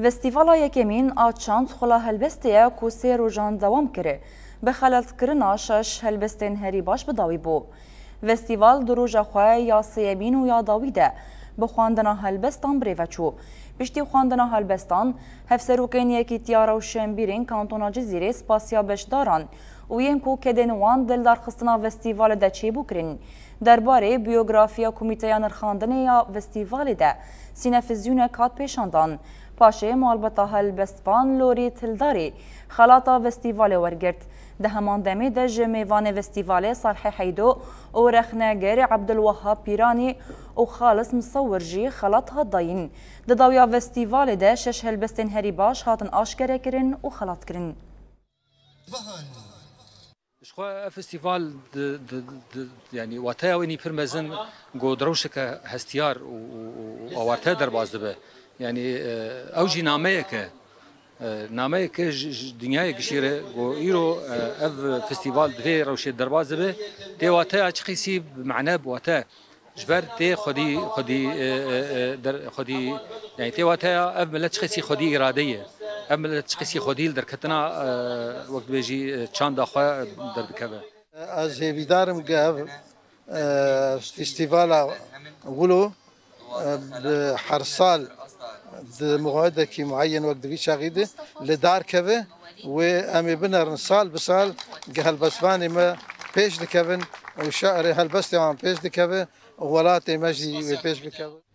فستیوالا یکمین آچاند خلا هلبستیا کو سه روزان دوام کرده به خلط کرنا شش هلبستین هری باش بداوی بو. فستیوال دو روزا خواه یا سیمین و یا داویده به خواندنا هلبستان بریوه چو. پشتی خواندنا هلبستان هفسروکین یکی تیارا و شنبیرین کانتونا جزیره سپاسیا بشداران و ین کو کدنوان دل در خستنا فستیوال ده چی بو کرن. درباره بیوگرافیا کمیته نرخاندن یا فستیوال ده سینفزیون کات پیشاندان. پاشه مالبتا هلبستان لوری تلداری خلاطا فستیوال ورگرد. ده همان دمی ده جمیوان فستیوال صالح حیدو و رخناگر عبدالوهاب پیرانی و خالص مصورجی خلاط هاداین. ده داویا فستیوال ده شش هلبستین هری باش هاتن آشکره کرن و خلاط کرن. شخوا فستیوال يعني واتايا ويني برمزن قدروشك هستيار ووارتا درباز دبه يعني اوجي ناميك دنيا كشيره و ايرو اف فستيفال دفي روشي درباز دبه دي واتايا تشخيسي بمعنى بواتا جبر تي خدي يعني تي واتايا اف ملت تشخيسي خدي اراديه اما تشخيصي خوديل در كتنا وقت بيجي تشان داخوا در بكبه از هیویدارم گاو فستیوال ولو بحر سال موعده كي معين وقت في شاغيده لدار كبه وامي بنر سال بسال قال بسفاني ما بيش دكبن وشعري هالبستي عم بيش دكبه وولاتي مجدي بيش بكبه